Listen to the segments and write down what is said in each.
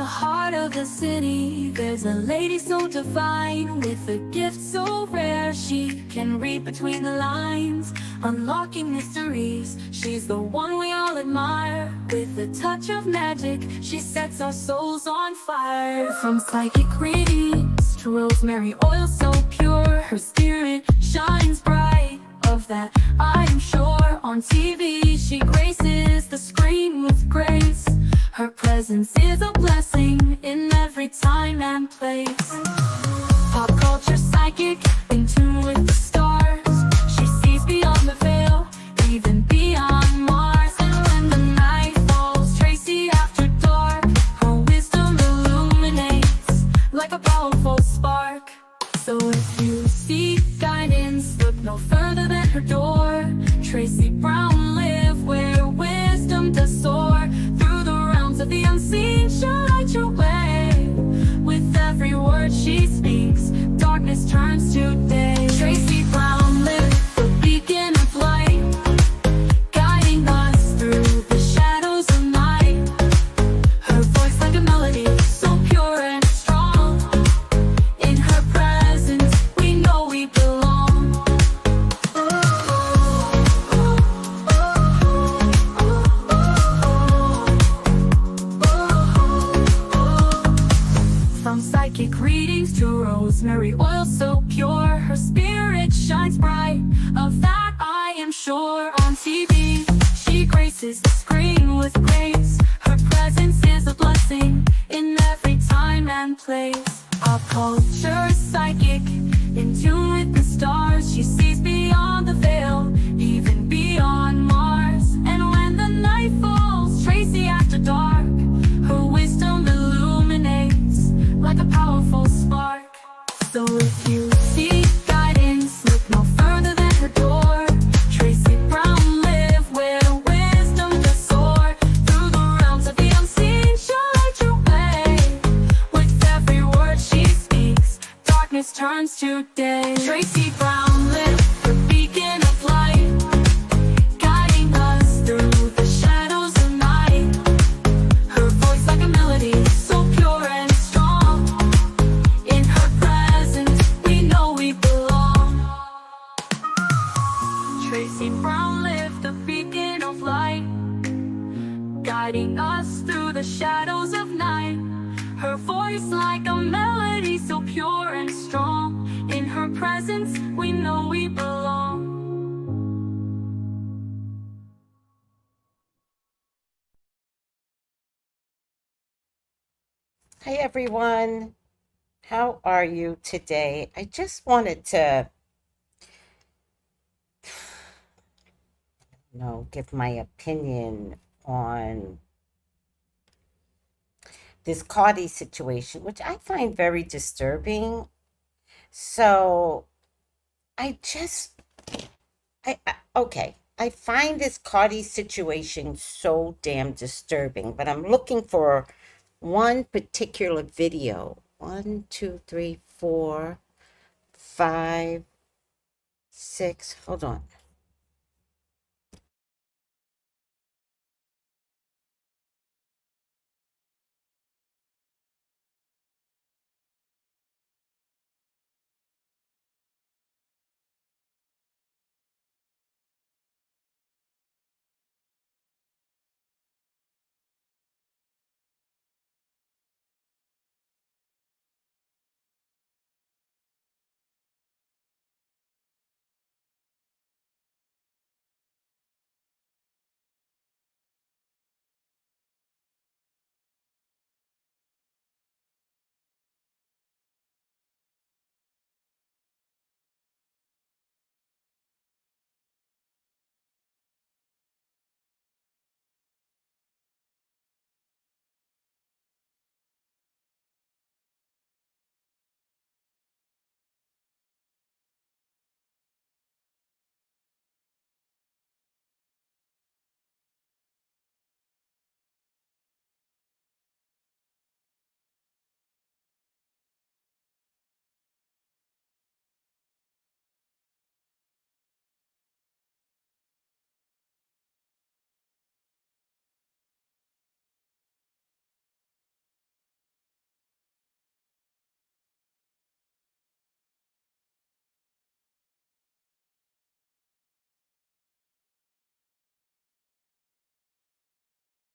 heart of the city, there's a lady so divine, with a gift so rare. She can read between the lines, unlocking mysteries. She's the one we all admire. With a touch of magic, she sets our souls on fire. From psychic readings to rosemary oil so pure, her spirit shines bright. Of that I am sure. On TV she graces the screen with grace. Her presence is a blessing in every time and place. Pop culture psychic, in tune with the stars. She sees beyond the veil, even beyond Mars. And when the night falls, Tracy after dark, her wisdom illuminates like a powerful spark. So if you seek guidance, look no further than her door. Tracy Brown live where wisdom does soar. Through the realms of the unseen, she'll light your way. With every word she speaks, darkness turns to day. Tracy Brown live, the beacon of light, guiding us through the shadows of night. Her voice like a melody, so pure and strong. In her presence, we know we belong. From psychic readings to rosemary oil so pure, her spirit shines bright. Of that I am sure. On TV, she graces the screen with grace. Her presence is a blessing in every time and place. Pop culture psychic, in tune with the stars. She sees beyond the veil, even beyond Mars. And when the night falls, Tracy after dark, her wisdom illuminates like a powerful spark. So if you seek guidance, look no further than her door. Tracy Brown live where wisdom does soar. Through the realms of the unseen, she'll light your way. With every word she speaks, darkness turns to day. Tracy Brown live, the beacon of light, guiding us through the shadows of night. Her voice like a melody, so pure and strong. In her presence, we know we belong. Tracy Brown live, the beacon of light, guiding us through the shadows of night. Her voice like a melody, so pure and strong. In her presence, we know we belong. Hi everyone, how are you today? I just wanted to, give my opinion on this Cardi situation, which I find very disturbing. So I just, okay, I find this Cardi situation so damn disturbing, but I'm looking for one particular video. 1, 2, 3, 4, 5, 6. Hold on.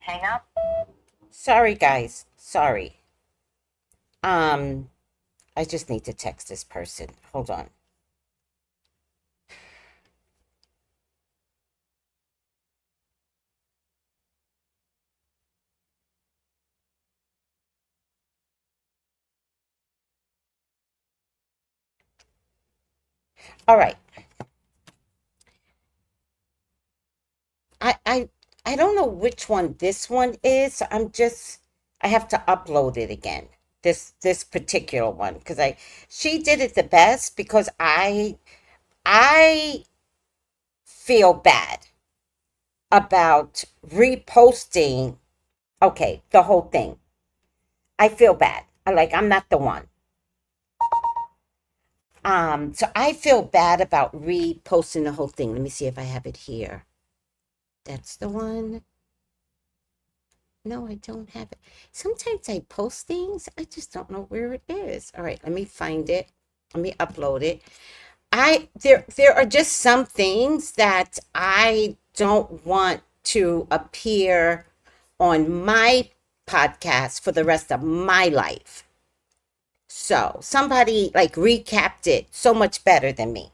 Hang up. Sorry, guys. Sorry. I just need to text this person. Hold on. All right. I I I don't know which one this one is. So I have to upload it again. This particular one because I she did it the best because I feel bad about reposting, okay, the whole thing. I feel bad. I'm not the one. So I feel bad about reposting the whole thing. Let me see if I have it here. That's the one. No, I don't have it. Sometimes I post things, I just don't know where it is. All right, let me find it. Let me upload it. There are just some things that I don't want to appear on my podcast for the rest of my life. So somebody like recapped it so much better than me.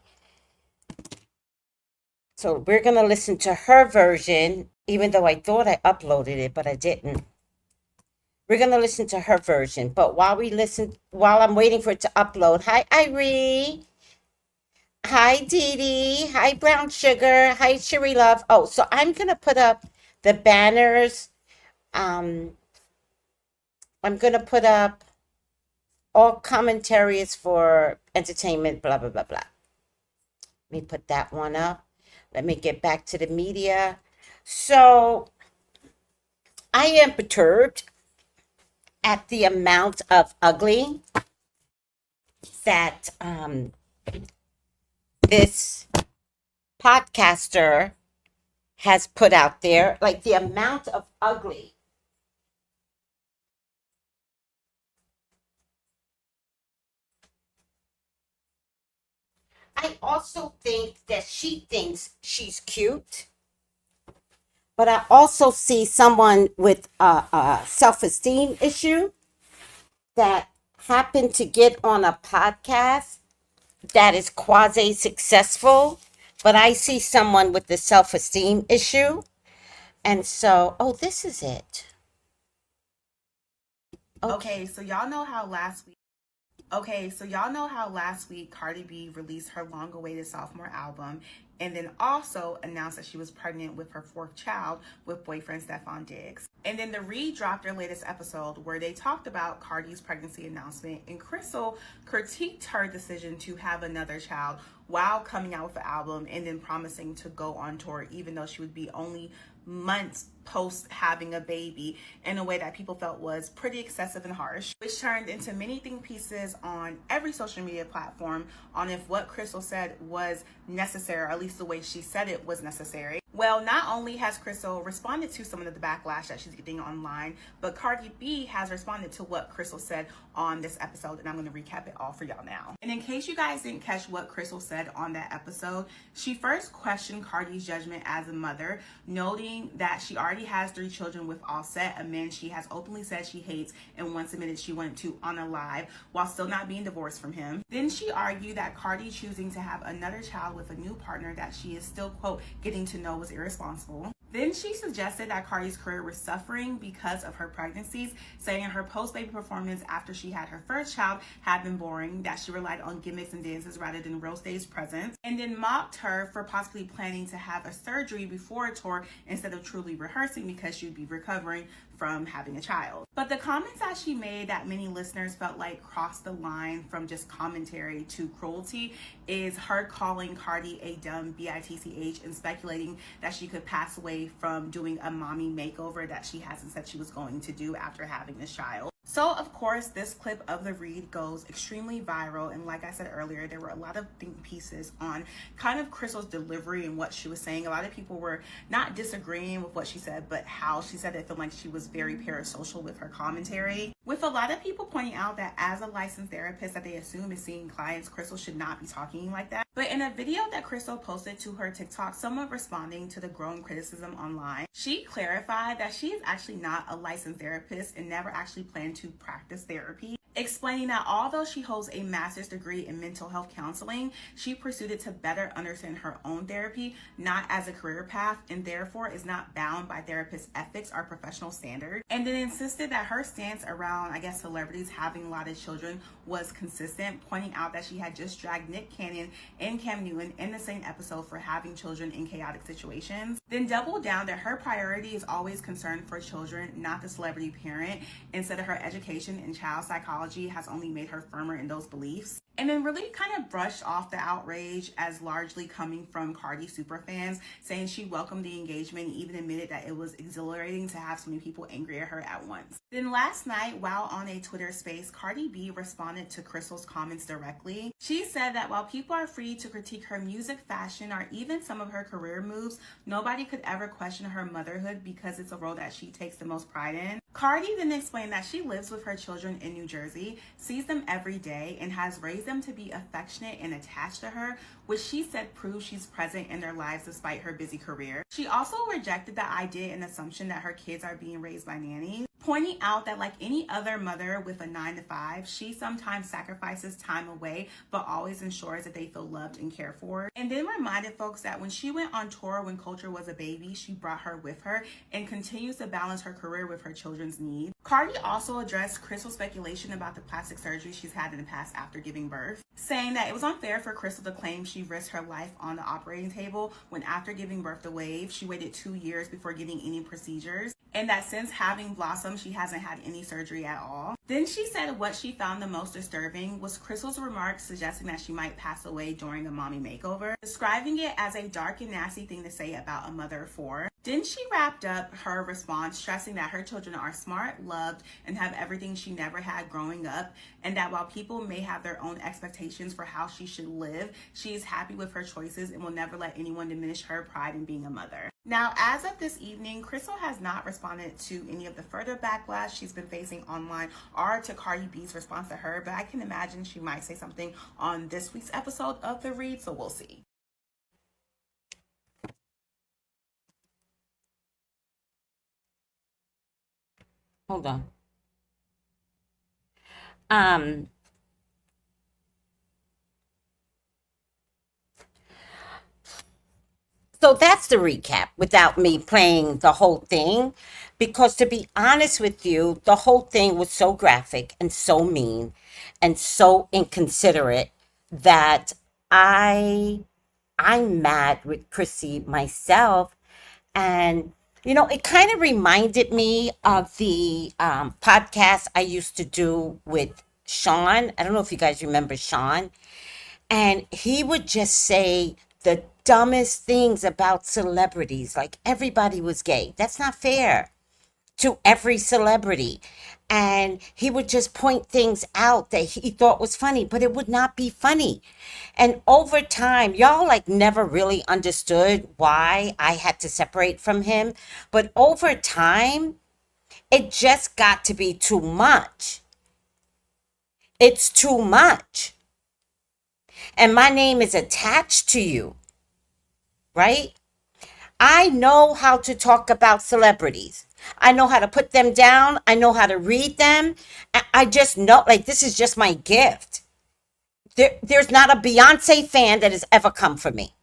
So we're gonna listen to her version, even though I thought I uploaded it, but I didn't. We're gonna listen to her version. But while I'm waiting for it to upload, hi Irie. Hi Dee Dee. Hi Brown Sugar. Hi Cherie Love. Oh, so I'm gonna put up the banners. Um, I'm gonna put up all commentaries for entertainment, blah blah blah blah. Let me put that one up. Let me get back to the media. So I am perturbed at the amount of ugly that this podcaster has put out there. Like the amount of ugly. I also think that she thinks she's cute, but I also see someone with a self-esteem issue that happened to get on a podcast that is quasi successful, but I see someone with the self esteem issue. And so, oh, this is it. Okay, so y'all know how last week Cardi B released her long-awaited sophomore album and then also announced that she was pregnant with her fourth child with boyfriend Stefan Diggs. And then The Read dropped their latest episode where they talked about Cardi's pregnancy announcement, and Crissle critiqued her decision to have another child while coming out with the album and then promising to go on tour even though she would be only months post having a baby, in a way that people felt was pretty excessive and harsh, which turned into many think pieces on every social media platform on if what Crissle said was necessary, or at least the way she said it was necessary. Well, not only has Crissle responded to some of the backlash that she's getting online, but Cardi B has responded to what Crissle said on this episode, and I'm going to recap it all for y'all now. And in case you guys didn't catch what Crissle said on that episode, she first questioned Cardi's judgment as a mother, noting that she already has 3 children with Offset, a man she has openly said she hates and once admitted she wanted to unalive, while still not being divorced from him. Then she argued that Cardi choosing to have another child with a new partner that she is still, quote, getting to know was irresponsible. Then she suggested that Cardi's career was suffering because of her pregnancies, saying her post-baby performance after she had her first child had been boring, that she relied on gimmicks and dances rather than real stage presence, and then mocked her for possibly planning to have a surgery before a tour instead of truly rehearsing because she would be recovering from having a child. But the comments that she made that many listeners felt like crossed the line from just commentary to cruelty is her calling Cardi a dumb bitch and speculating that she could pass away from doing a mommy makeover that she hasn't said she was going to do after having this child. So, of course, this clip of The Read goes extremely viral, and like I said earlier, there were a lot of think pieces on kind of Crissle's delivery and what she was saying. A lot of people were not disagreeing with what she said, but how she said it, feeling like she was very parasocial with her commentary. With a lot of people pointing out that as a licensed therapist that they assume is seeing clients, Crissle should not be talking like that. But in a video that Crissle posted to her TikTok, someone responding to the growing criticism online, she clarified that she is actually not a licensed therapist and never actually planned to practice therapy, explaining that although she holds a master's degree in mental health counseling, she pursued it to better understand her own therapy, not as a career path, and therefore is not bound by therapist ethics or professional standards. And then insisted that her stance around, I guess, celebrities having a lot of children was consistent, pointing out that she had just dragged Nick Cannon and Cam Newton in the same episode for having children in chaotic situations. Then doubled down that her priority is always concern for children, not the celebrity parent, instead of her education in child psychology has only made her firmer in those beliefs. And then really kind of brushed off the outrage as largely coming from Cardi superfans, saying she welcomed the engagement and even admitted that it was exhilarating to have so many people angry at her at once. Then last night, while on a Twitter space, Cardi B responded to Crissle's comments directly. She said that while people are free to critique her music, fashion, or even some of her career moves, nobody could ever question her motherhood because it's a role that she takes the most pride in. Cardi then explained that she lives with her children in New Jersey, sees them every day, and has raised them to be affectionate and attached to her, which she said proves she's present in their lives despite her busy career. She also rejected the idea and assumption that her kids are being raised by nannies, pointing out that like any other mother with a 9-to-5, she sometimes sacrifices time away, but always ensures that they feel loved and cared for. And then reminded folks that when she went on tour when Culture was a baby, she brought her with her and continues to balance her career with her children's needs. Cardi also addressed Crissle's speculation about the plastic surgery she's had in the past after giving birth, saying that it was unfair for Crissle to claim she risked her life on the operating table when after giving birth to Wave, she waited 2 years before getting any procedures, and that since having Blossom, she hasn't had any surgery at all. Then she said what she found the most disturbing was Crissle's remarks suggesting that she might pass away during a mommy makeover, describing it as a dark and nasty thing to say about a mother of 4. Then she wrapped up her response stressing that her children are smart, loved, and have everything she never had growing up, and that while people may have their own expectations for how she should live, she is happy with her choices and will never let anyone diminish her pride in being a mother. Now, as of this evening, Crissle has not responded to any of the further backlash she's been facing online or to Cardi B's response to her, but I can imagine she might say something on this week's episode of The Read, so we'll see. Hold on. So that's the recap without me playing the whole thing. Because to be honest with you, the whole thing was so graphic and so mean and so inconsiderate that I'm mad with Chrissy myself. And it kind of reminded me of the podcast I used to do with Sean. I don't know if you guys remember Sean. And he would just say the dumbest things about celebrities, like everybody was gay. That's not fair to every celebrity. And he would just point things out that he thought was funny, but it would not be funny. And over time, y'all like never really understood why I had to separate from him. But over time, it just got to be too much. It's too much. And my name is attached to you, right? I know how to talk about celebrities. I know how to put them down. I know how to read them. I just know, like, this is just my gift. There's not a Beyonce fan that has ever come for me.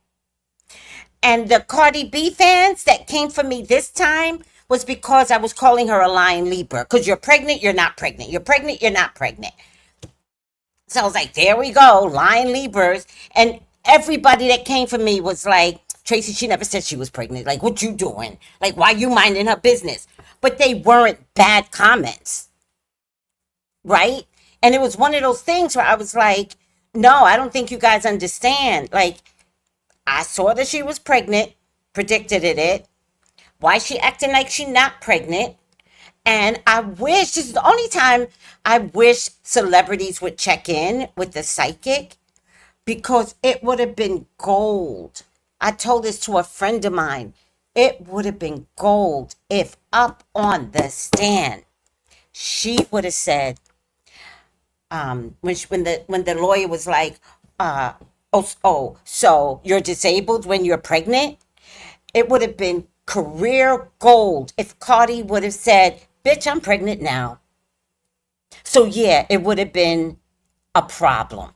And the Cardi B fans that came for me this time was because I was calling her a lying Libra. Because you're pregnant, you're not pregnant. You're pregnant, you're not pregnant. So I was like, there we go, lying Libras. And everybody that came for me was like, Tracy, she never said she was pregnant. Like, what you doing? Like, why you minding her business? But they weren't bad comments, right? And it was one of those things where I was like, no, I don't think you guys understand. Like, I saw that she was pregnant, predicted it. Why she acting like she not pregnant? And I wish, this is the only time I wish celebrities would check in with the psychic, because it would have been gold. I told this to a friend of mine. It would have been gold if up on the stand she would have said, when the lawyer was like, so you're disabled when you're pregnant? It would have been career gold if Cardi would have said, bitch, I'm pregnant now. So yeah, it would have been a problem.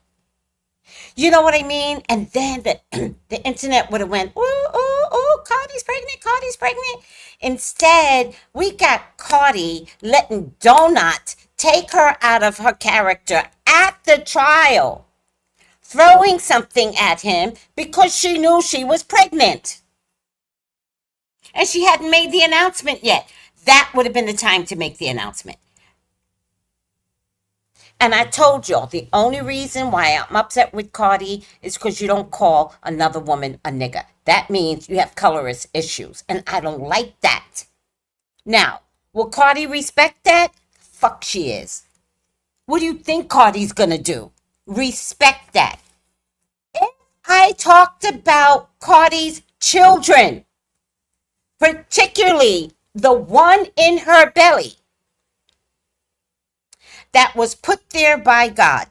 You know what I mean? And then the internet would have went, ooh, ooh, ooh, Cardi's pregnant, Cardi's pregnant. Instead, we got Cardi letting Donut take her out of her character at the trial, throwing something at him because she knew she was pregnant. And she hadn't made the announcement yet. That would have been the time to make the announcement. And I told y'all the only reason why I'm upset with Cardi is because you don't call another woman a nigger. That means you have colorist issues. And I don't like that. Now, will Cardi respect that? Fuck she is. What do you think Cardi's gonna do? Respect that. If I talked about Cardi's children, particularly the one in her belly that was put there by God,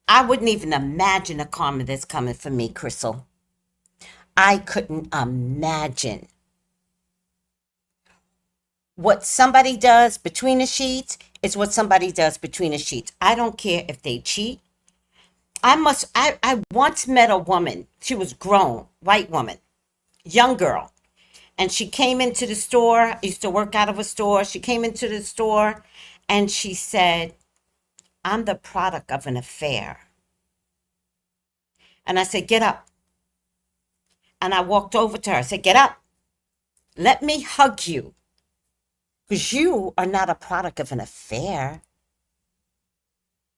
I wouldn't even imagine the karma that's coming for me, Crissle. I couldn't imagine. What somebody does between the sheets is what somebody does between the sheets. I don't care if they cheat. I once met a woman. She was grown, white woman, young girl. And she came into the store. I used to work out of a store. She came into the store and she said, I'm the product of an affair. And I said, get up. And I walked over to her. I said, get up. Let me hug you. Because you are not a product of an affair.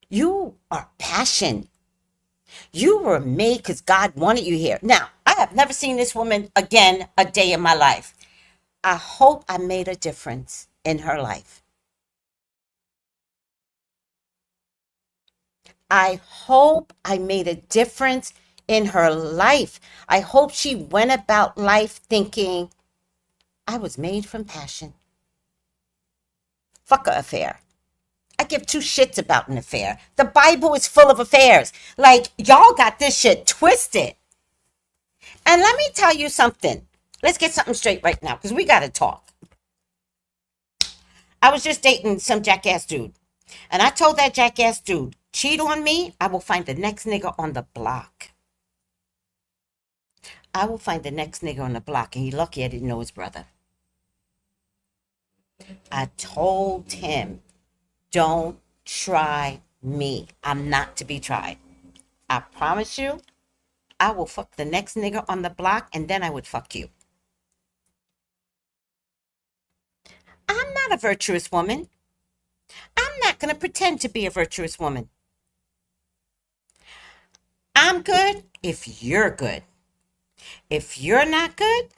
You are passion. You were made because God wanted you here. Now, I have never seen this woman again a day in my life. I hope I made a difference in her life. I hope I made a difference in her life. I hope she went about life thinking, I was made from passion. Fuck an affair. I give two shits about an affair. The Bible is full of affairs. Like, y'all got this shit twisted. And let me tell you something. Let's get something straight right now, because we got to talk. I was just dating some jackass dude. And I told that jackass dude, cheat on me, I will find the next nigga on the block. I will find the next nigga on the block. And he lucky I didn't know his brother. I told him, don't try me. I'm not to be tried. I promise you, I will fuck the next nigga on the block and then I would fuck you. I'm not a virtuous woman. I'm not going to pretend to be a virtuous woman. I'm good if you're good. If you're not good,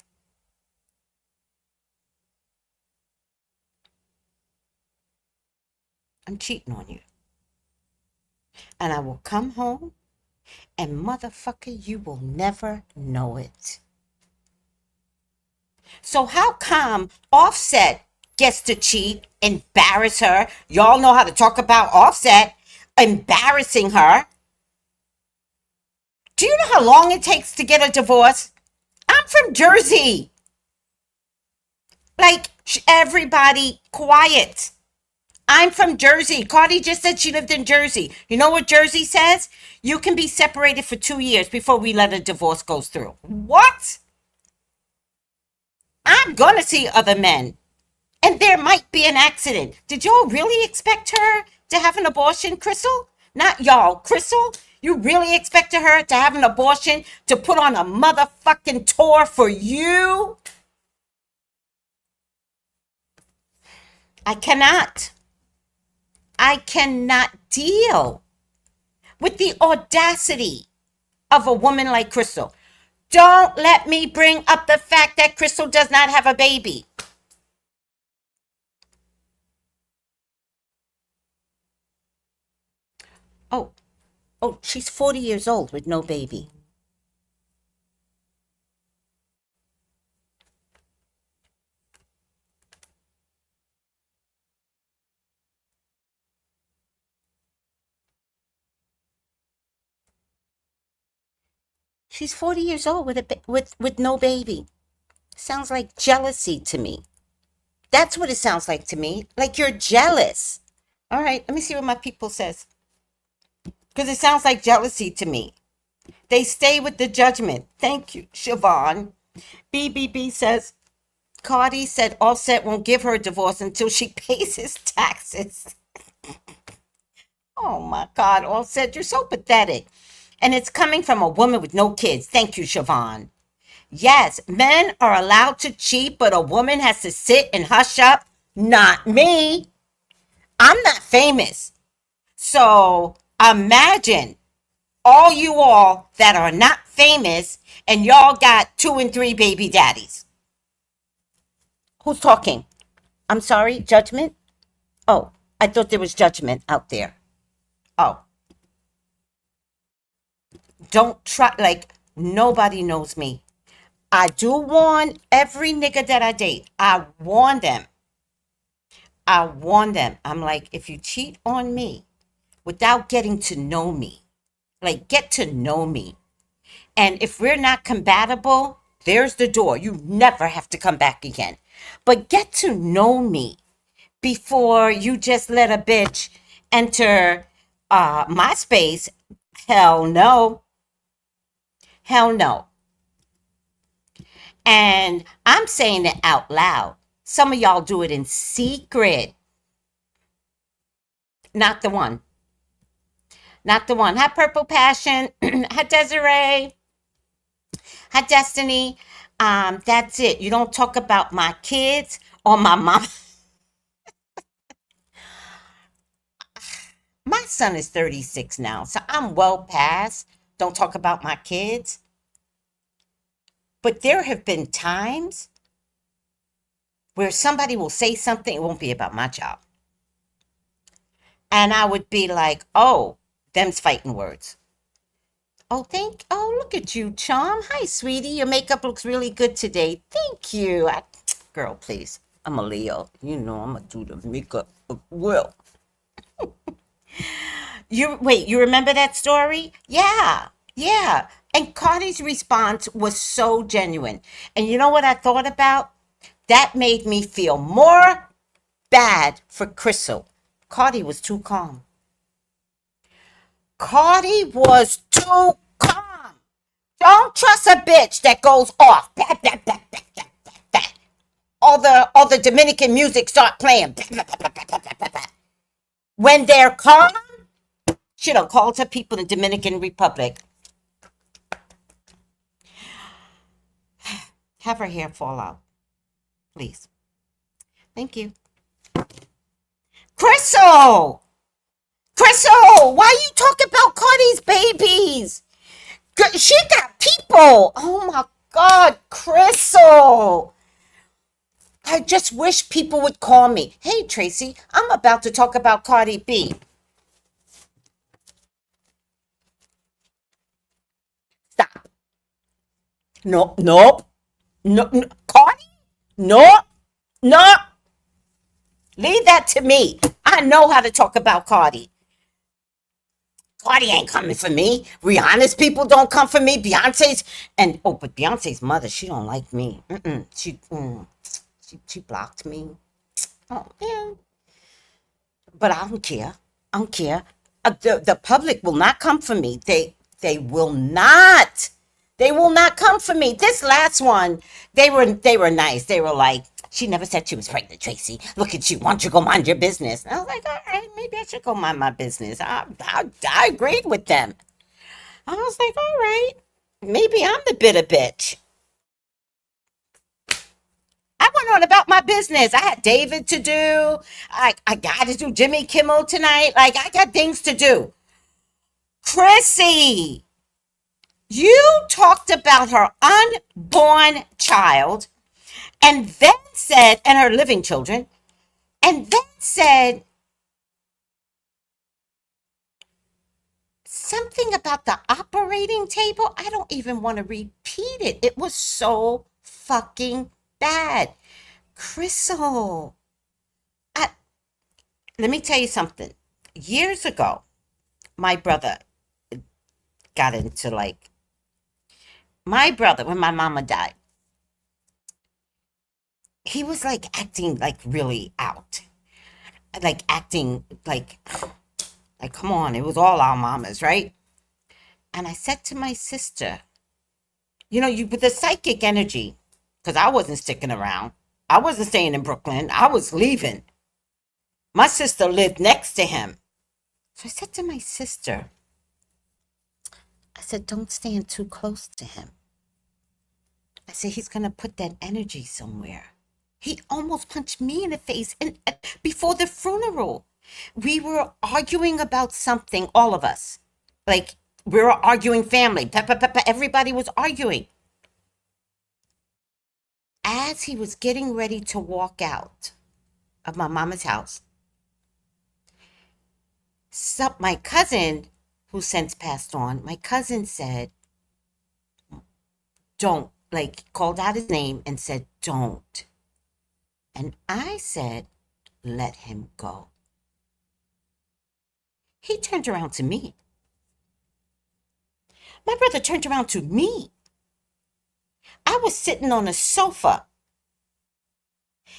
I'm cheating on you. And I will come home and motherfucker, you will never know it. So how come Offset gets to cheat, embarrass her? Y'all know how to talk about Offset, embarrassing her. Do you know how long it takes to get a divorce? I'm from Jersey. Like, everybody quiet. I'm from Jersey. Cardi just said she lived in Jersey. You know what Jersey says? You can be separated for 2 years before we let a divorce go through. What? I'm gonna see other men. And there might be an accident. Did y'all really expect her to have an abortion, Crissle? Not y'all, Crissle? You really expected her to have an abortion to put on a motherfucking tour for you? I cannot. I cannot deal with the audacity of a woman like Crissle. Don't let me bring up the fact that Crissle does not have a baby. Oh, she's 40 years old with no baby. She's 40 years old with no baby. Sounds like jealousy to me. That's what it sounds like to me. Like you're jealous. All right, let me see what my people says. Because it sounds like jealousy to me. They stay with the judgment. Thank you, Siobhan. BBB says, Cardi said Offset won't give her a divorce until she pays his taxes. Oh my God, Offset, you're so pathetic. And it's coming from a woman with no kids. Thank you, Siobhan. Yes, men are allowed to cheat, but a woman has to sit and hush up. Not me. I'm not famous. So imagine all you all that are not famous and y'all got 2 and 3 baby daddies. Who's talking? I'm sorry, judgment? Oh, I thought there was judgment out there. Oh, don't try, like, nobody knows me. I do warn every nigga that I date. I warn them. I warn them. I'm like, if you cheat on me without getting to know me, like, get to know me. And if we're not compatible, there's the door. You never have to come back again. But get to know me before you just let a bitch enter my space. Hell no. Hell no. And I'm saying it out loud. Some of y'all do it in secret. Not the one. Not the one. Hi, Purple Passion. Hi, Desiree. Hi, Destiny. That's it. You don't talk about my kids or my mom. My son is 36 now, so I'm well past. Don't talk about my kids. But there have been times where somebody will say something, it won't be about my job. And I would be like, oh, them's fighting words. Oh, look at you, Charm. Hi, sweetie. Your makeup looks really good today. Thank you. Girl, please. I'm a Leo. You know I'm going to do the makeup well. You remember that story? Yeah, yeah. And Cardi's response was so genuine. And you know what I thought about? That made me feel more bad for Crissle. Cardi was too calm. Cardi was too calm. Don't trust a bitch that goes off. Bat, bat, bat, bat, bat, bat, bat. All the Dominican music start playing. Bat, bat, bat, bat, bat, bat, bat. When they're calm, she done called her people in the Dominican Republic. Have her hair fall out. Please. Thank you. Crissle! Crissle! Why you talk about Cardi's babies? She got people. Oh my God, Crissle. I just wish people would call me. Hey, Tracy, I'm about to talk about Cardi B. Stop. No, nope. No, no. Cardi? No, no. Leave that to me. I know how to talk about Cardi. Cardi ain't coming for me. Rihanna's people don't come for me. Beyonce's but Beyonce's mother, she don't like me. She blocked me. Oh man. But I don't care. I don't care. The public will not come for me. They will not. They will not come for me. This last one, they were nice. They were like, she never said she was pregnant, Tracy. Look at you. Why don't you go mind your business? And I was like, all right, maybe I should go mind my business. I agreed with them. I was like, all right, maybe I'm the bitter bitch. I went on about my business. I had David to do. I got to do Jimmy Kimmel tonight. Like, I got things to do. Chrissy, you talked about her unborn child and then said, and her living children, and then said something about the operating table. I don't even want to repeat it. It was so fucking bad. Crissle, let me tell you something. Years ago, my brother got into like my brother, when my mama died, he was like acting like really out. Like acting like come on, it was all our mamas, right? And I said to my sister, you with the psychic energy, because I wasn't sticking around. I wasn't staying in Brooklyn. I was leaving. My sister lived next to him. So I said to my sister, I said, don't stand too close to him. I said, he's going to put that energy somewhere. He almost punched me in the face before the funeral. We were arguing about something, all of us. Like, we were arguing family. Everybody was arguing. As he was getting ready to walk out of my mama's house, my cousin, who since passed on, my cousin said, don't, like, called out his name and said, don't. And I said, let him go. He turned around to me. My brother turned around to me. I was sitting on a sofa.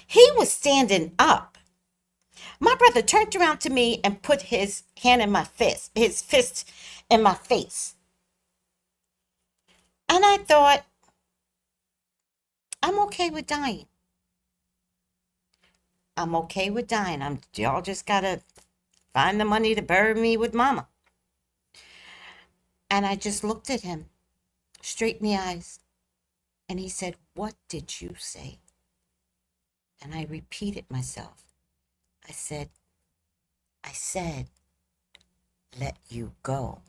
He was standing up. My brother turned around to me and put his hand in my fist, his fist in my face. And I thought, I'm okay with dying. I'm okay with dying. Y'all just gotta find the money to bury me with mama. And I just looked at him straight in the eyes. And he said, what did you say? And I repeated myself. I said, let you go.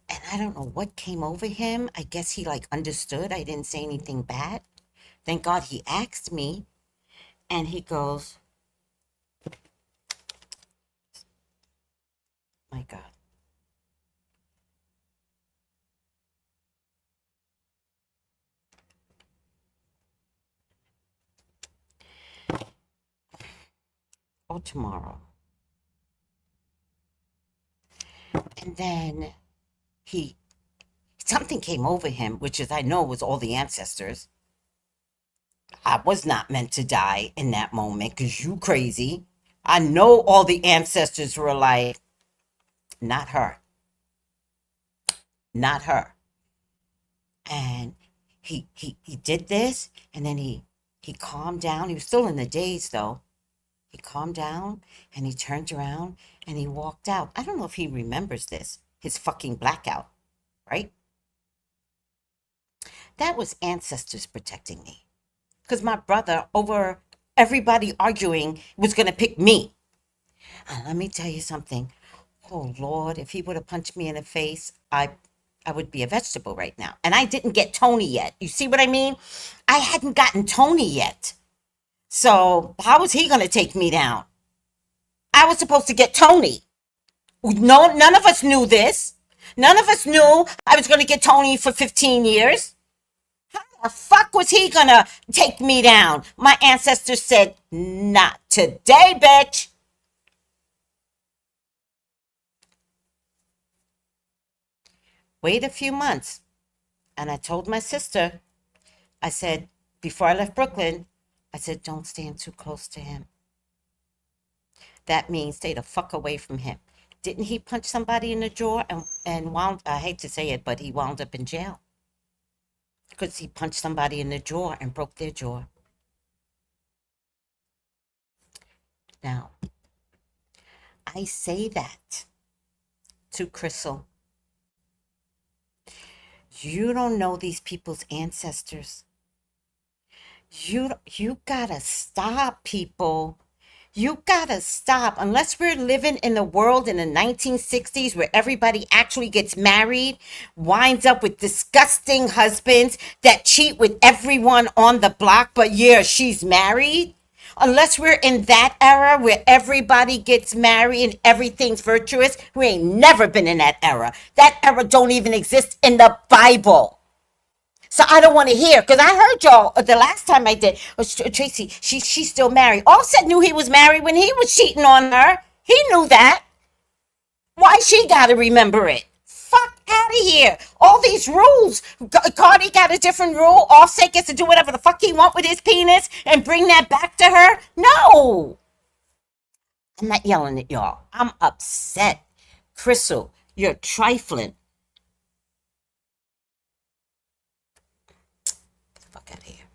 And I don't know what came over him. I guess he like understood I didn't say anything bad. Thank God he asked me. And he goes, my God. Oh, tomorrow. And then something came over him, which is, I know, was all the ancestors. I was not meant to die in that moment because you crazy. I know all the ancestors were like, not her. Not her. And he did this, and then he calmed down. He was still in the daze, though. He calmed down, and he turned around, and he walked out. I don't know if he remembers this, his fucking blackout, right? That was ancestors protecting me. Because my brother, over everybody arguing, was going to pick me. And let me tell you something. Oh, Lord, if he would have punched me in the face, I would be a vegetable right now. And I didn't get Tony yet. You see what I mean? I hadn't gotten Tony yet. So how was he going to take me down? I was supposed to get Tony. No, none of us knew this. None of us knew I was going to get Tony for 15 years. How the fuck was he going to take me down? My ancestors said, not today, bitch. Wait a few months. And I told my sister, I said, before I left Brooklyn, I said, don't stand too close to him. That means stay the fuck away from him. Didn't he punch somebody in the jaw and wound, I hate to say it, but he wound up in jail? Because he punched somebody in the jaw and broke their jaw. Now, I say that to Crissle. You don't know these people's ancestors. You gotta stop, people. You gotta stop. Unless we're living in the world in the 1960s where everybody actually gets married, winds up with disgusting husbands that cheat with everyone on the block, but yeah, she's married. Unless we're in that era where everybody gets married and everything's virtuous, we ain't never been in that era. That era don't even exist in the Bible. So I don't want to hear, because I heard y'all the last time I did. Tracy, she's still married. Offset knew he was married when he was cheating on her. He knew that. Why she got to remember it? Fuck out of here. All these rules. Cardi got a different rule. Offset gets to do whatever the fuck he want with his penis and bring that back to her. No. I'm not yelling at y'all. I'm upset. Crissle, you're trifling. Fuck out of here.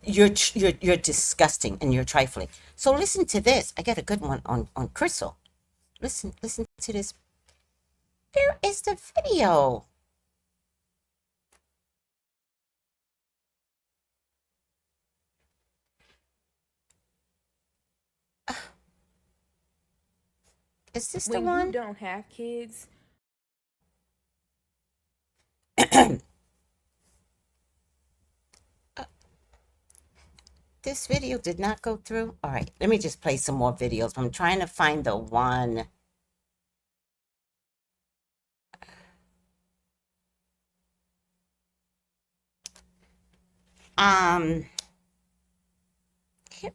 You're disgusting and you're trifling. So listen to this. I got a good one on Crissle. Listen to this. Where is the video? Is this the When one? you don't have kids, This video did not go through. All right, let me just play some more videos. I'm trying to find the one. Here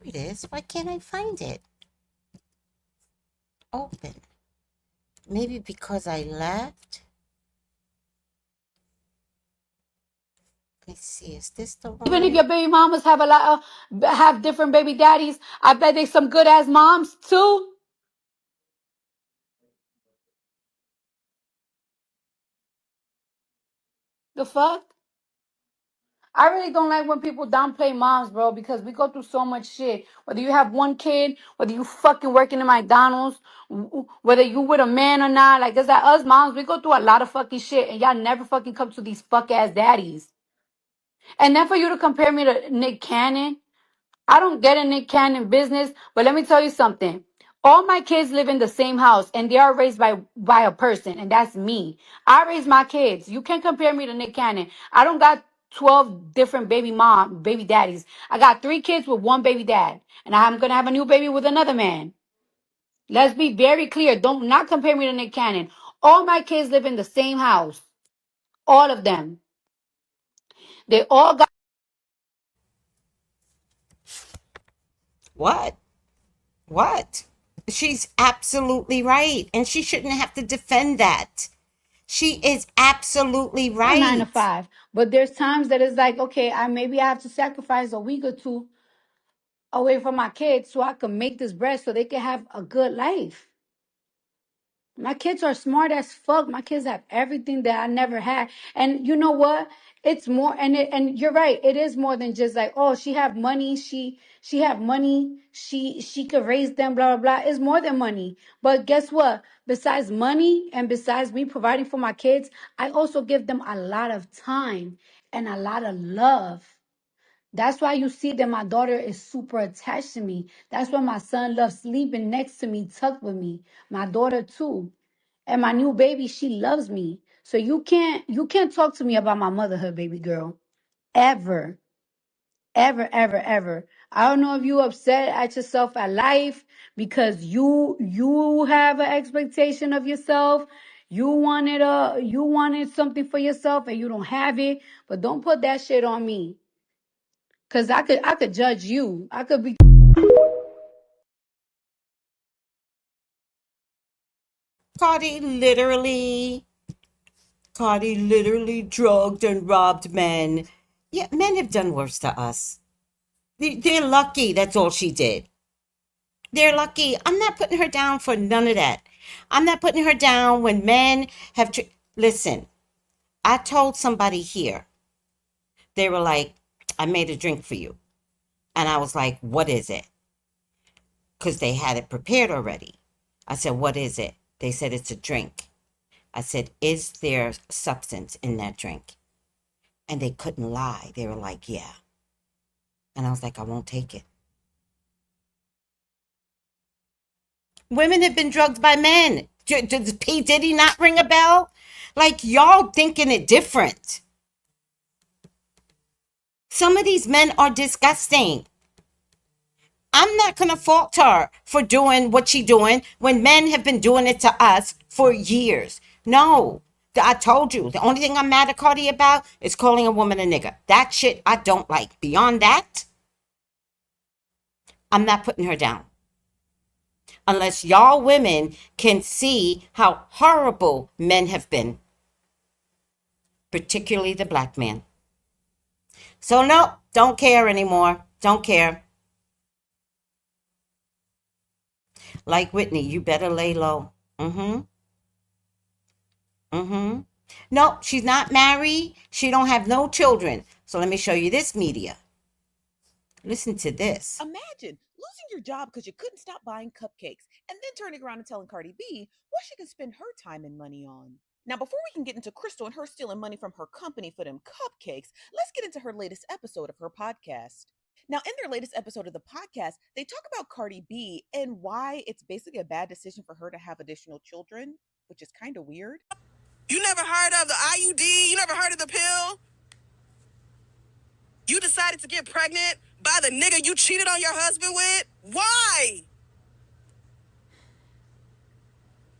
it is. Why can't I find it? Open. Maybe because I left. Let's see. Is this the one? Even if your baby mamas have have different baby daddies, I bet they some good ass moms too. The fuck? I really don't like when people downplay moms, bro, because we go through so much shit. Whether you have one kid, whether you fucking working in McDonald's, whether you with a man or not, like, there's that us moms, we go through a lot of fucking shit, and y'all never fucking come to these fuck ass daddies. And then for you to compare me to Nick Cannon, I don't get in Nick Cannon business, but let me tell you something. All my kids live in the same house and they are raised by a person, and that's me. I raise my kids. You can't compare me to Nick Cannon. I don't got 12 different baby daddies. I got 3 kids with one baby dad, and I'm gonna have a new baby with another man. Let's be very clear. Don't not compare me to Nick Cannon. All my kids live in the same house. All of them. They all got What? What? She's absolutely right. And she shouldn't have to defend that. She is absolutely a right. 9 to 5. But there's times that it's like, okay, I have to sacrifice a week or two away from my kids so I can make this bread so they can have a good life. My kids are smart as fuck. My kids have everything that I never had. And you know what? It's more, and you're right. It is more than just like, oh, she have money. She have money. She could raise them. Blah blah blah. It's more than money. But guess what? Besides money and besides me providing for my kids, I also give them a lot of time and a lot of love. That's why you see that my daughter is super attached to me. That's why my son loves sleeping next to me, tucked with me. My daughter too. And my new baby, she loves me. So you can't talk to me about my motherhood, baby girl. Ever. Ever, ever, ever. I don't know if you upset at yourself at life because you have an expectation of yourself. You wanted something for yourself and you don't have it. But don't put that shit on me. Cause I could judge you. I could be Cardi literally drugged and robbed men. Yeah, men have done worse to us. They're lucky that's all she did. They're lucky. I'm not putting her down for none of that. I'm not putting her down when men have. Listen, I told somebody here, they were like, I made a drink for you. And I was like, what is it? Because they had it prepared already. I said, what is it? They said, it's a drink. I said, is there substance in that drink? And they couldn't lie. They were like, yeah. And I was like, I won't take it. Women have been drugged by men. Does P. Diddy not ring a bell? Like, y'all thinking it different. Some of these men are disgusting. I'm not going to fault her for doing what she doing when men have been doing it to us for years. No. I told you, the only thing I'm mad at Cardi about is calling a woman a nigger. That shit I don't like. Beyond that, I'm not putting her down. Unless y'all women can see how horrible men have been. particularly the black man. So no, don't care anymore. Don't care. Like Whitney, you better lay low. Mm-hmm. Mm-hmm. No, she's not married. She don't have no children. So let me show you this media. Listen to this. Imagine losing your job because you couldn't stop buying cupcakes and then turning around and telling Cardi B what she can spend her time and money on. Now, before we can get into Crystal and her stealing money from her company for them cupcakes, let's get into her latest episode of her podcast. Now, in their latest episode of the podcast, they talk about Cardi B and why it's basically a bad decision for her to have additional children, which is kind of weird. You never heard of the IUD? You never heard of the pill? You decided to get pregnant by the nigga you cheated on your husband with? Why?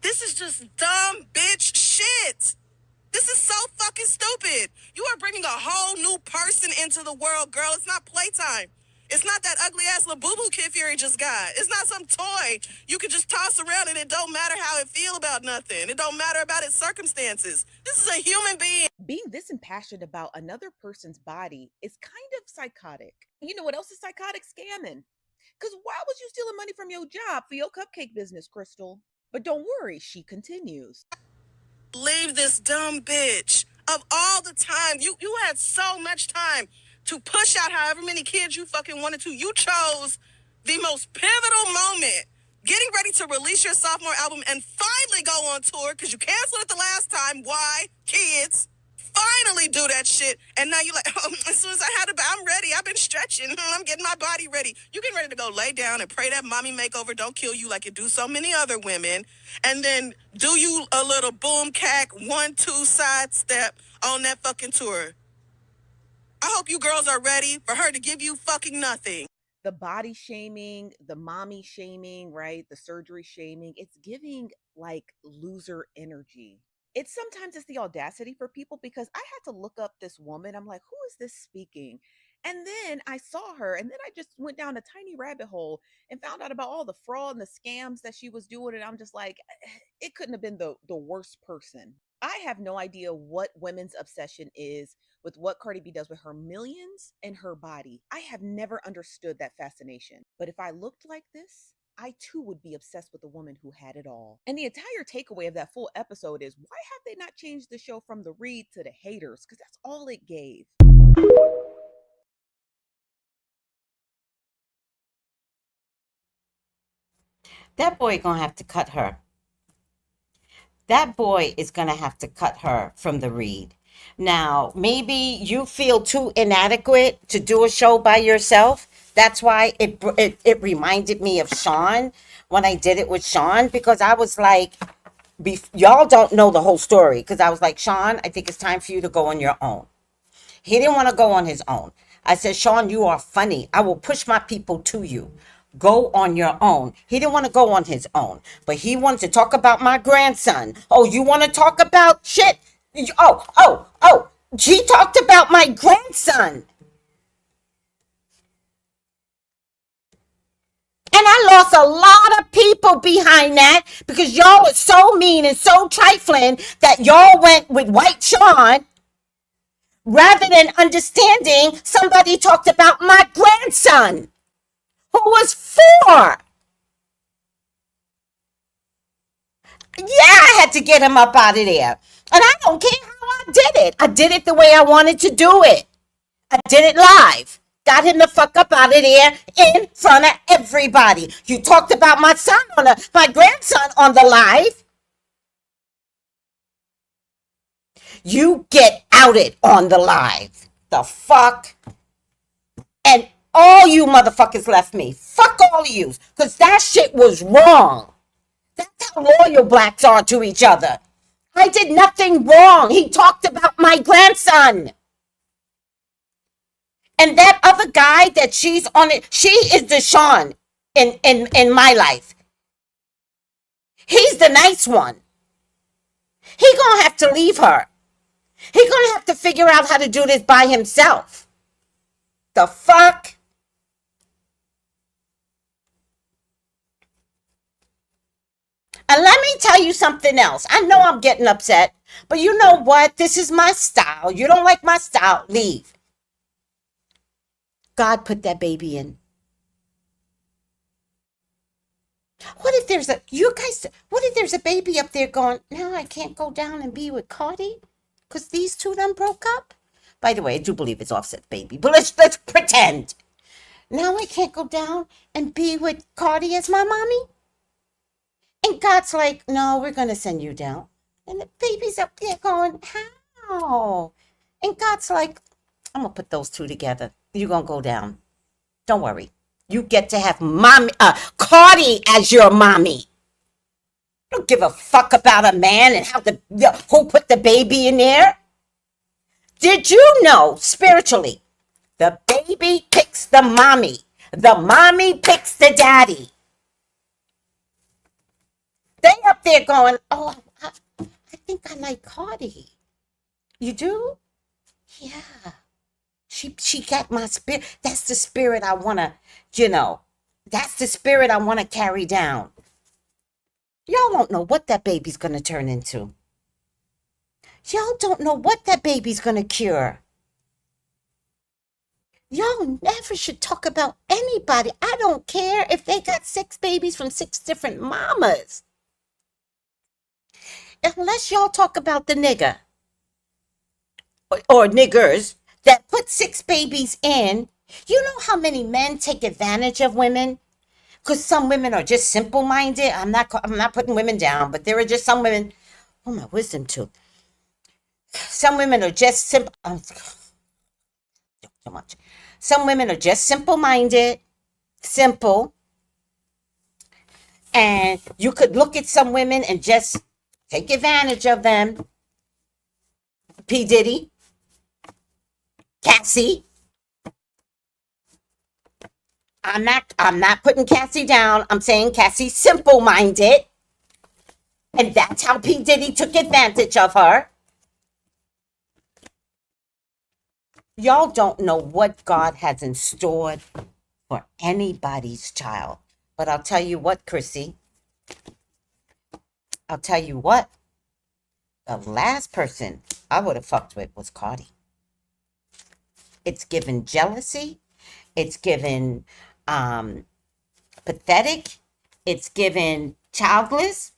This is just dumb bitch shit. This is so fucking stupid. You are bringing a whole new person into the world, girl. It's not playtime. It's not that ugly ass Labubu Kid Fury just got. It's not some toy you can just toss around and it don't matter how it feel about nothing. It don't matter about its circumstances. This is a human being. Being this impassioned about another person's body is kind of psychotic. You know what else is psychotic? Scamming. Because why was you stealing money from your job for your cupcake business, Crystal? But don't worry, she continues. Leave this dumb bitch. Of all the time, you had so much time to push out however many kids you fucking wanted to. You chose the most pivotal moment, getting ready to release your sophomore album and finally go on tour because you canceled it the last time. Why? Kids. Finally do that shit. And now you're like, oh, as soon as I had it, I'm ready. I've been stretching. I'm getting my body ready. You getting ready to go lay down and pray that mommy makeover don't kill you like it do so many other women. And then do you a little boom cack 1-2 sidestep on that fucking tour. I hope you girls are ready for her to give you fucking nothing. The body shaming, the mommy shaming, right? The surgery shaming. It's giving like loser energy. It's the audacity for people because I had to look up this woman. I'm like, who is this speaking? And then I saw her, and then I just went down a tiny rabbit hole and found out about all the fraud and the scams that she was doing. And I'm just like, it couldn't have been the worst person. I have no idea what women's obsession is with what Cardi B does with her millions and her body. I have never understood that fascination. But if I looked like this, I too would be obsessed with the woman who had it all. And the entire takeaway of that full episode is why have they not changed the show from the read to the haters? Because that's all it gave. That boy gonna have to cut her. That boy is gonna have to cut her from the read. Now, maybe you feel too inadequate to do a show by yourself. That's why it reminded me of Sean when I did it with Sean, because I was like, y'all don't know the whole story, because I was like, Sean, I think it's time for you to go on your own. He didn't want to go on his own. I said, Sean, you are funny. I will push my people to you. Go on your own. He didn't want to go on his own, but he wanted to talk about my grandson. Oh, you want to talk about shit? Oh. She talked about my grandson. And I lost a lot of people behind that because y'all were so mean and so trifling that y'all went with White Sean rather than understanding somebody talked about my grandson who was 4. Yeah, I had to get him up out of there. And I don't care how I did it. I did it the way I wanted to do it. I did it live. Got him the fuck up out of there in front of everybody. You talked about my son my grandson on the live. You get outed on the live. The fuck? And all you motherfuckers left me. Fuck all of you. Because that shit was wrong. That's how loyal blacks are to each other. I did nothing wrong. He talked about my grandson. And that other guy that she's on it, she is the Sean in my life. He's the nice one. He gonna have to leave her. He gonna have to figure out how to do this by himself. The fuck? And let me tell you something else. I know I'm getting upset, But you know what? This is my style. You don't like my style? Leave. God put that baby in. What if there's a, you guys, what if there's a baby up there going, no, I can't go down and be with Cardi? Because these two done broke up? By the way, I do believe it's Offset baby, but let's pretend. Now I can't go down and be with Cardi as my mommy? And God's like, no, we're going to send you down. And the baby's up there going, how? And God's like, I'm going to put those two together. You're going to go down. Don't worry. You get to have mommy, Cardi as your mommy. Don't give a fuck about a man and how who put the baby in there. Did you know, spiritually, the baby picks the mommy picks the daddy. They up there going, oh, I think I like Cardi. You do? Yeah. She got my spirit. That's the spirit I want to, that's the spirit I want to carry down. Y'all don't know what that baby's going to turn into. Y'all don't know what that baby's going to cure. Y'all never should talk about anybody. I don't care if they got 6 babies from 6 different mamas. Unless y'all talk about the nigger or niggers that put 6 babies in. You know how many men take advantage of women? Because some women are just simple-minded. I'm not putting women down, but there are just some women. Oh, my wisdom tooth. Some women are just simple. So much. Some women are just simple-minded, simple, and you could look at some women and just take advantage of them. P. Diddy, Cassie. I'm not putting Cassie down. I'm saying Cassie's simple-minded, and that's how P. Diddy took advantage of her. Y'all don't know what God has in store for anybody's child. But I'll tell you what, Chrissy. I'll tell you what. The last person I would have fucked with was Cardi. It's given jealousy. It's given pathetic. It's given childless.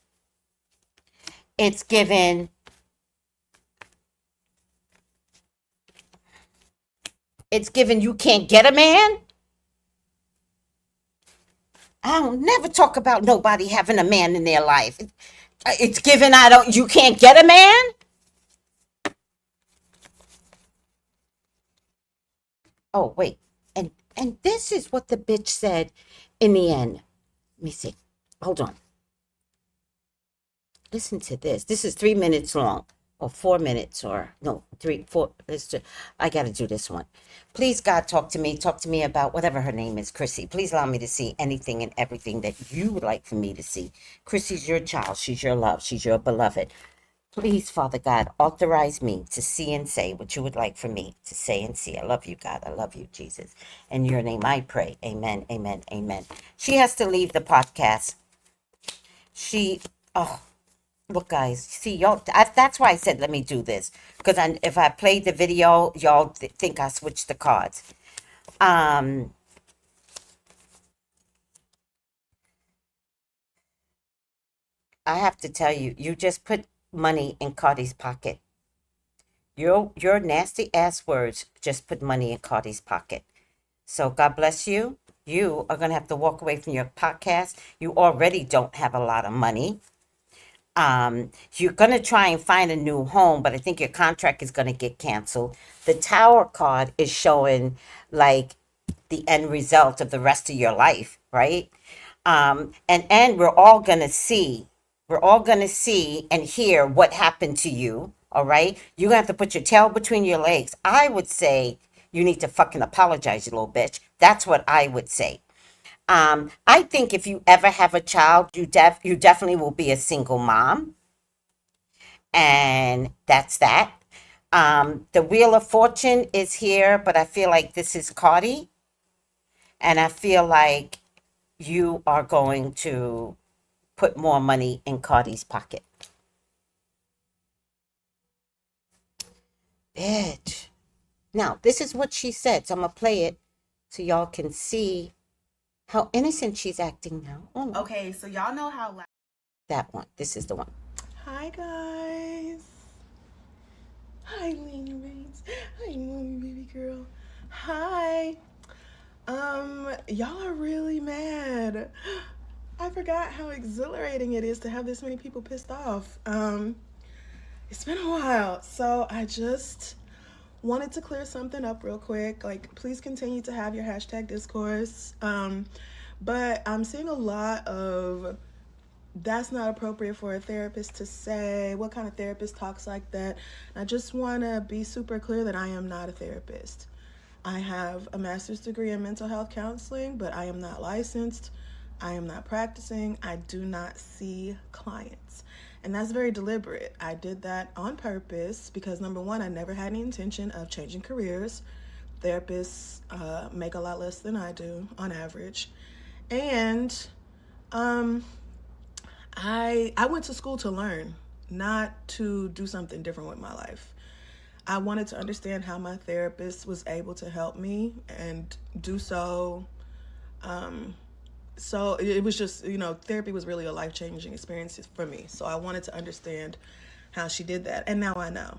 It's given you can't get a man. I don't never talk about nobody having a man in their life. It's given you can't get a man. Oh, wait. And this is what the bitch said in the end. Let me see. Hold on. Listen to this. This is 3 minutes long, or 4 minutes, or no, 3, 4. I got to do this one. Please, God, talk to me. Talk to me about whatever her name is, Chrissy. Please allow me to see anything and everything that you would like for me to see. Chrissy's your child. She's your love. She's your beloved. Please, Father God, authorize me to see and say what you would like for me to say and see. I love you, God. I love you, Jesus. In your name I pray. Amen, amen, amen. She has to leave the podcast. Look, guys, see, y'all, that's why I said let me do this. Because if I played the video, y'all think I switched the cards. I have to tell you, you just put money in Cardi's pocket. Your nasty ass words just put money in Cardi's pocket. So God bless you. You are going to have to walk away from your podcast. You already don't have a lot of money. You're going to try and find a new home, but I think your contract is going to get canceled. The Tower card is showing like the end result of the rest of your life, right? And we're all going to see. We're all going to see and hear what happened to you, all right? You're going to have to put your tail between your legs. I would say you need to fucking apologize, you little bitch. That's what I would say. I think if you ever have a child, you definitely will be a single mom. And that's that. The Wheel of Fortune is here, but I feel like this is Cardi. And I feel like you are going to put more money in Cardi's pocket. Bitch. Now, this is what she said. So I'm going to play it so y'all can see how innocent she's acting now. Oh, no. Okay, so y'all know how That one. This is the one. Hi guys. Hi Lena Reigns. Hi mommy baby girl. Hi. Y'all are really mad. I forgot how exhilarating it is to have this many people pissed off. It's been a while, so I just wanted to clear something up real quick. Like, please continue to have your hashtag discourse. But I'm seeing a lot of that's not appropriate for a therapist to say. What kind of therapist talks like that? I just want to be super clear that I am not a therapist. I have a master's degree in mental health counseling, but I am not licensed. I am not practicing. I do not see clients. And that's very deliberate. I did that on purpose because, number one, I never had any intention of changing careers. Therapists make a lot less than I do on average. And I went to school to learn, not to do something different with my life. I wanted to understand how my therapist was able to help me and do so. So it was just, therapy was really a life-changing experience for me. So I wanted to understand how she did that. And now I know.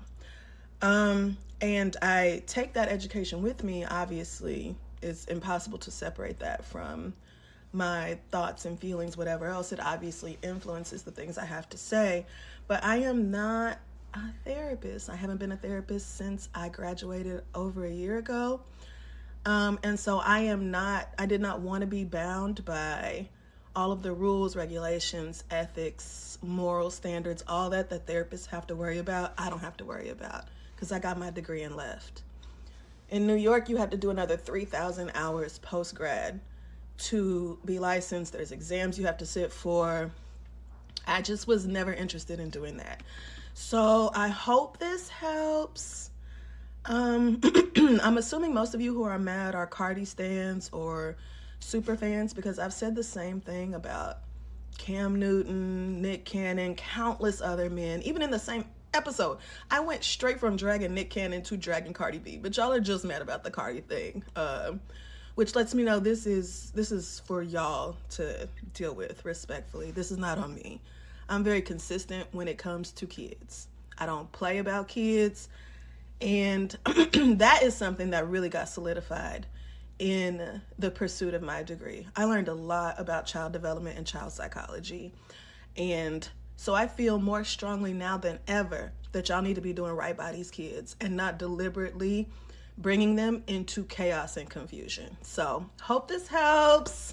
And I take that education with me. Obviously, it's impossible to separate that from my thoughts and feelings, whatever else. It obviously influences the things I have to say. But I am not a therapist. I haven't been a therapist since I graduated over a year ago. And so I did not want to be bound by all of the rules, regulations, ethics, moral standards, all that therapists have to worry about. I don't have to worry about because I got my degree and left. In New York, you have to do another 3,000 hours post-grad to be licensed. There's exams you have to sit for. I just was never interested in doing that. So I hope this helps. I'm assuming most of you who are mad are Cardi stans or super fans because I've said the same thing about Cam Newton, Nick Cannon, countless other men, even in the same episode. I went straight from dragging Nick Cannon to dragging Cardi B, but y'all are just mad about the Cardi thing, which lets me know this is for y'all to deal with respectfully. This is not on me. I'm very consistent when it comes to kids. I don't play about kids. And that is something that really got solidified in the pursuit of my degree. I learned a lot about child development and child psychology. And so I feel more strongly now than ever that y'all need to be doing right by these kids and not deliberately bringing them into chaos and confusion. So hope this helps.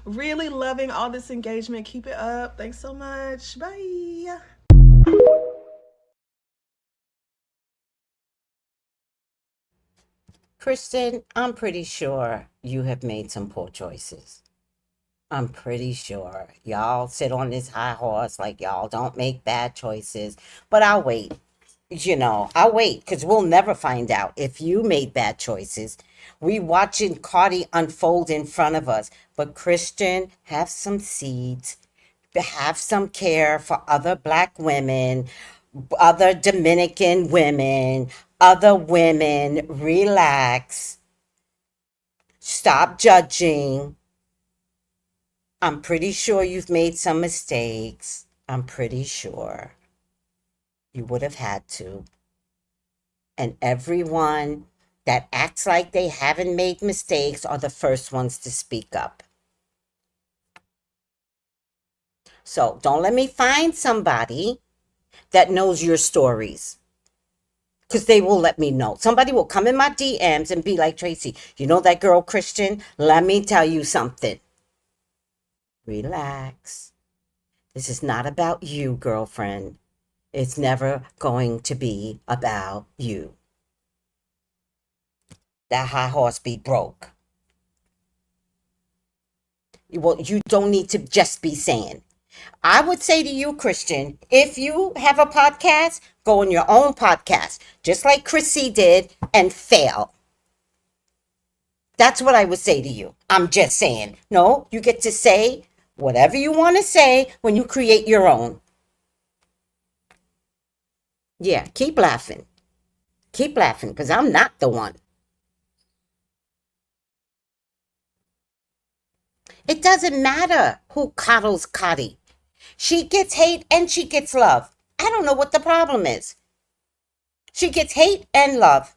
Really loving all this engagement. Keep it up. Thanks so much. Bye. Kristen, I'm pretty sure you have made some poor choices. I'm pretty sure. Y'all sit on this high horse like y'all don't make bad choices. But I'll wait. I'll wait because we'll never find out if you made bad choices. We watching Cardi unfold in front of us. But Christian, have some seeds. Have some care for other Black women, other Dominican women, other women. Relax. Stop judging. I'm pretty sure you've made some mistakes. I'm pretty sure you would have had to. And everyone that acts like they haven't made mistakes are the first ones to speak up. So don't let me find somebody that knows your stories, because they will let me know. Somebody will come in my DMs and be like, Tracy, you know that girl Christian? Let me tell you something. Relax. This is not about you, girlfriend. It's never going to be about you. That high horse be broke. Well, you don't need to just be saying. I would say to you, Christian, if you have a podcast, go on your own podcast, just like Crissle did, and fail. That's what I would say to you. I'm just saying. No, you get to say whatever you want to say when you create your own. Yeah, keep laughing. Keep laughing, because I'm not the one. It doesn't matter who coddles Cuddy. She gets hate and she gets love. I don't know what the problem is. She gets hate and love.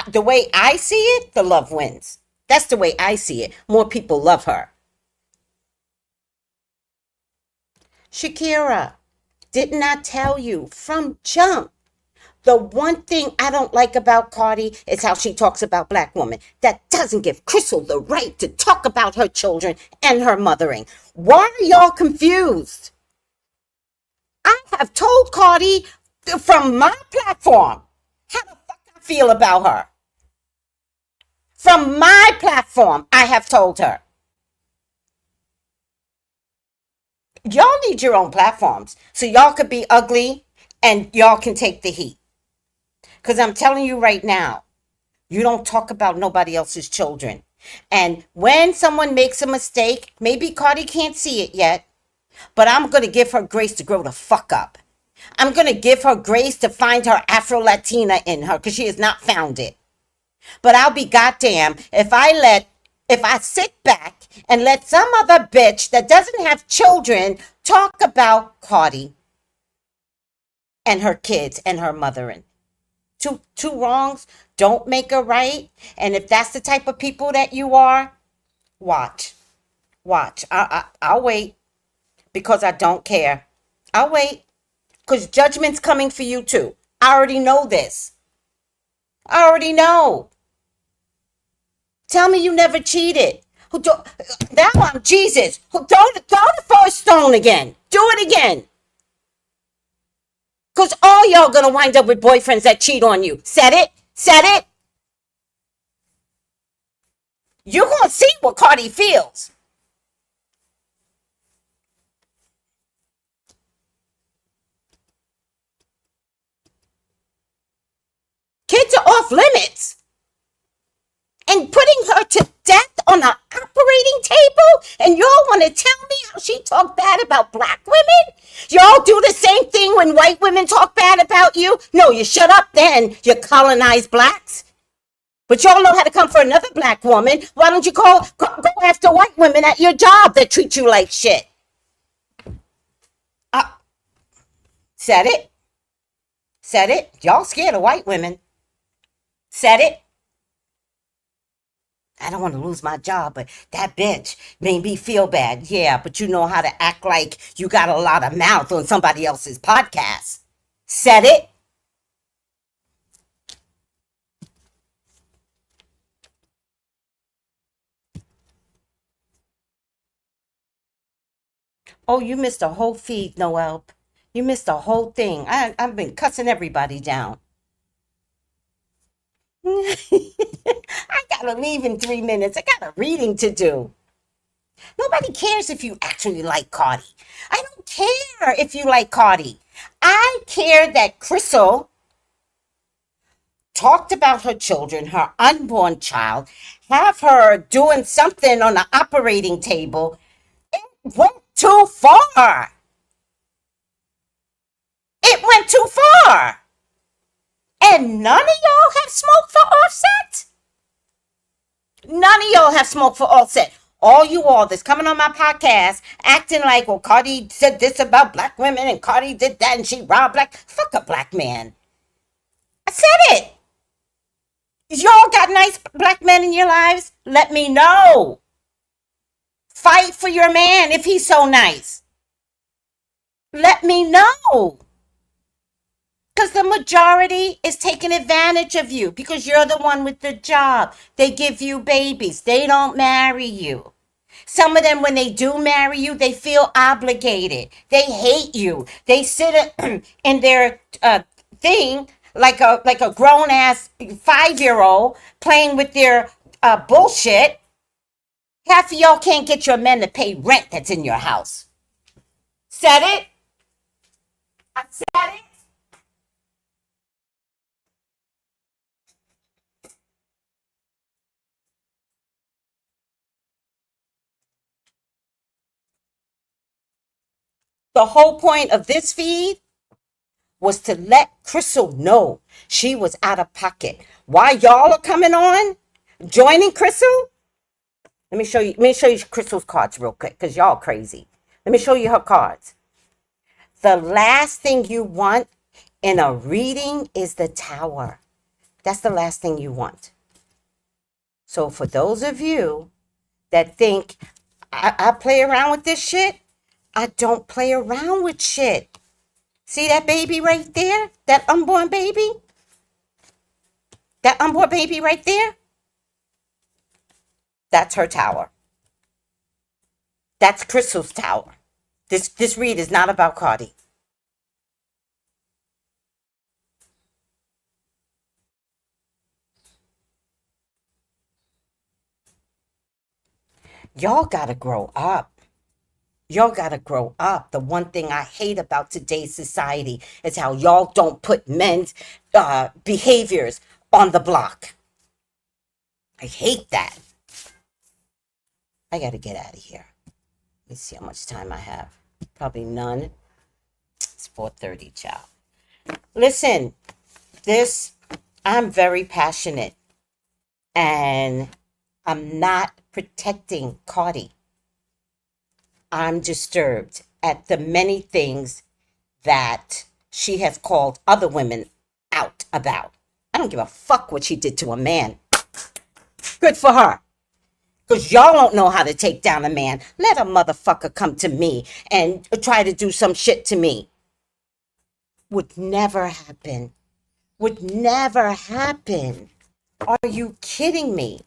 The way I see it, the love wins. That's the way I see it. More people love her. Shakira, didn't I tell you from jump? The one thing I don't like about Cardi is how she talks about black women. That doesn't give Crissle the right to talk about her children and her mothering. Why are y'all confused? I have told Cardi from my platform how the fuck I feel about her. From my platform, I have told her. Y'all need your own platforms so y'all could be ugly and y'all can take the heat. Because I'm telling you right now, you don't talk about nobody else's children. And when someone makes a mistake, maybe Cardi can't see it yet, but I'm going to give her grace to grow the fuck up. I'm going to give her grace to find her Afro-Latina in her because she has not found it. But I'll be goddamn if I sit back and let some other bitch that doesn't have children talk about Cardi and her kids and her mothering. Two wrongs don't make a right. And if that's the type of people that you are, watch. I'll wait because I don't care. I'll wait because judgment's coming for you too. I already know this. I already know. Tell me you never cheated. Now I'm Jesus. Throw the first stone again. Do it again. Because all y'all gonna wind up with boyfriends that cheat on you. Said it? Said it? You're gonna see what Cardi feels. Kids are off limits. And putting her to death on an operating table, and y'all want to tell me how she talked bad about black women? Y'all do the same thing when white women talk bad about you? No, you shut up then, you colonized blacks. But y'all know how to come for another black woman. Why don't you go after white women at your job that treat you like shit? Uh, said it. Said it. Y'all scared of white women. Said it. I don't want to lose my job, but that bitch made me feel bad. Yeah, but you know how to act like you got a lot of mouth on somebody else's podcast. Said it. Oh, you missed a whole feed, Noel. You missed a whole thing. I've been cussing everybody down. I gotta leave in 3 minutes. I got a reading to do. Nobody cares if you actually like Cardi. I don't care if you like Cardi. I care that Crissle talked about her children, her unborn child, have her doing something on the operating table. It went too far. It went too far. And none of y'all have smoke for Offset? None of y'all have smoke for Offset. All you all that's coming on my podcast acting like, well, Cardi said this about black women and Cardi did that and she robbed black. Fuck a black man. I said it. Y'all got nice black men in your lives? Let me know. Fight for your man if he's so nice. Let me know. Because the majority is taking advantage of you because you're the one with the job. They give you babies. They don't marry you. Some of them, when they do marry you, they feel obligated. They hate you. They sit in their thing like a grown ass 5-year-old playing with their bullshit. Half of y'all can't get your men to pay rent that's in your house. Said it? I said it? The whole point of this feed was to let Crissle know she was out of pocket. Why y'all are coming on, joining Crissle? Let me show you Crissle's cards real quick, because y'all crazy. Let me show you her cards. The last thing you want in a reading is the Tower. That's the last thing you want. So for those of you that think I play around with this shit, I don't play around with shit. See that baby right there? That unborn baby? That unborn baby right there? That's her Tower. That's Crissle's Tower. This read is not about Cardi. Y'all gotta grow up. Y'all gotta grow up. The one thing I hate about today's society is how y'all don't put men's behaviors on the block. I hate that. I gotta get out of here. Let me see how much time I have. Probably none. It's 4:30, child. Listen, I'm very passionate, and I'm not protecting Cardi. I'm disturbed at the many things that she has called other women out about. I don't give a fuck what she did to a man. Good for her. Because y'all don't know how to take down a man. Let a motherfucker come to me and try to do some shit to me. Would never happen. Would never happen. Are you kidding me?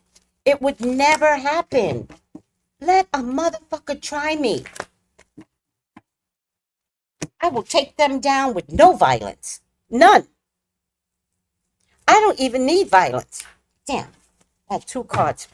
It would never happen. Let a motherfucker try me. I will take them down with no violence. None. I don't even need violence. Damn. I have 2 cards.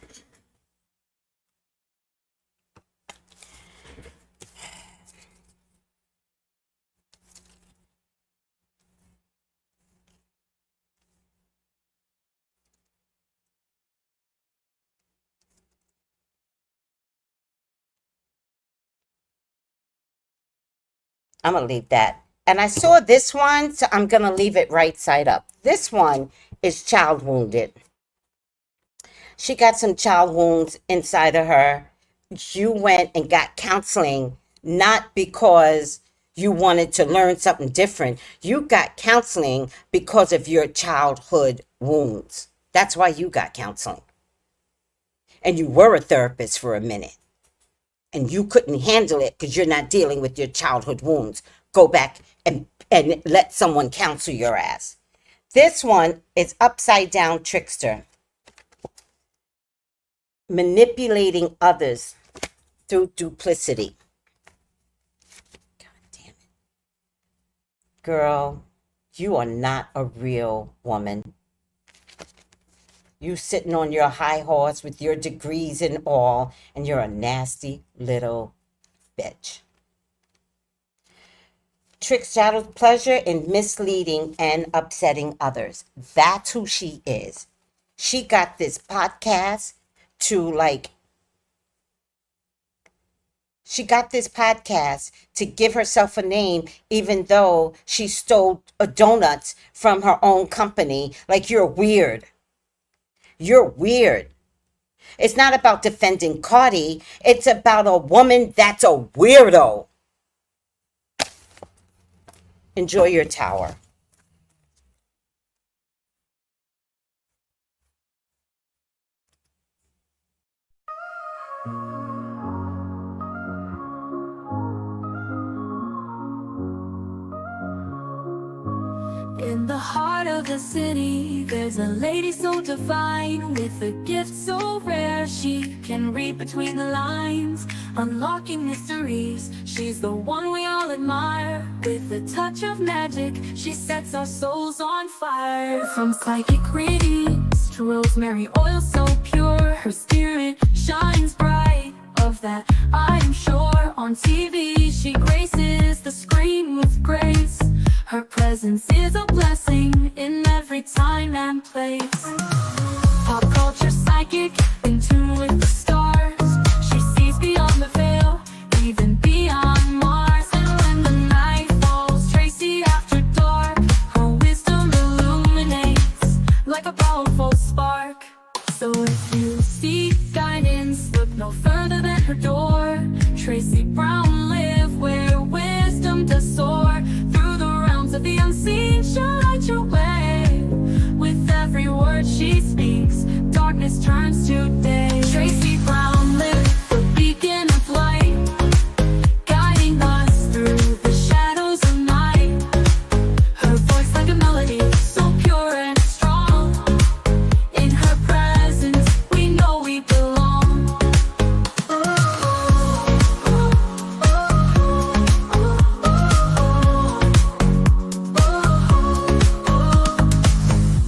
I'm going to leave that. And I saw this one, so I'm going to leave it right side up. This one is child wounded. She got some child wounds inside of her. You went and got counseling, not because you wanted to learn something different. You got counseling because of your childhood wounds. That's why you got counseling. And you were a therapist for a minute. And you couldn't handle it because you're not dealing with your childhood wounds. Go back and let someone counsel your ass. This one is upside down trickster. Manipulating others through duplicity. God damn it. Girl, you are not a real woman. You sitting on your high horse with your degrees and all, and you're a nasty little bitch. Tricks childhood pleasure in misleading and upsetting others. That's who she is. She got this podcast she got this podcast to give herself a name, even though she stole donuts from her own company. Like, you're weird. You're weird. It's not about defending Cardi. It's about a woman that's a weirdo. Enjoy your Tower. In the heart of the city, there's a lady so divine, with a gift so rare she can read between the lines, unlocking mysteries. She's the one we all admire. With a touch of magic, she sets our souls on fire. From psychic readings to rosemary oil so pure, her spirit shines bright. Of that I'm sure. On TV she graces the screen with grace. Her presence is a blessing in every time and place. Pop culture psychic, in tune with the stars. She sees beyond the veil, even beyond Mars. And when the night falls, Tracy after dark, unseen, she'll light your way. With every word she speaks, darkness turns to day. Tracy Brown lit the beacon of light, guiding us through the shadows of night. Her voice like a melody, so pure and strong. In her presence, we know we belong.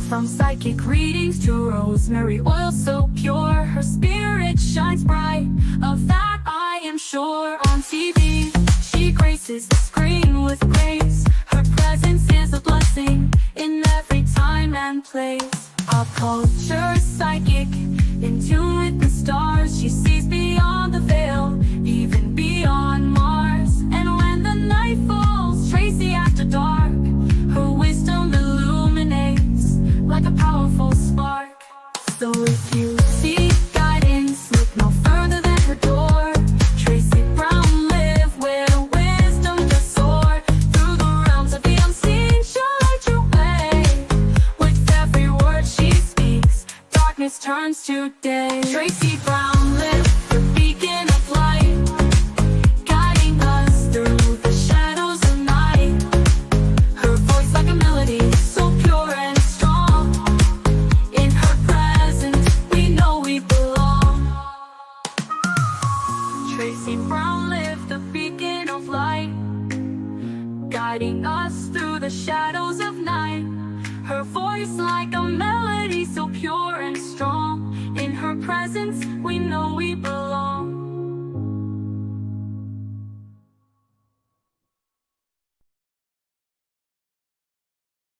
From psychic readings to rosemary oil so pure, her spirit shines bright, of that I am sure. On TV, she graces the screen with grace. Her presence is a blessing in every time and place. Pop culture psychic, in tune with the stars. She sees beyond the veil, even beyond Mars. And when the night falls, Tracy after dark, her wisdom illuminates like a powerful spark. So if you seek guidance, look no further than her door. Tracy Brown live where wisdom does soar. Through the realms of the unseen, she'll light your way. With every word she speaks, darkness turns to day. Tracy Brown lit the beacon of light, guiding us through the shadows of night. Her voice like a melody, so pure and strong. In her presence, we know we belong. Tracy Brown lit the beacon of light, guiding us through the shadows of night. Her voice like a melody, so pure and strong. In her presence, we know we belong.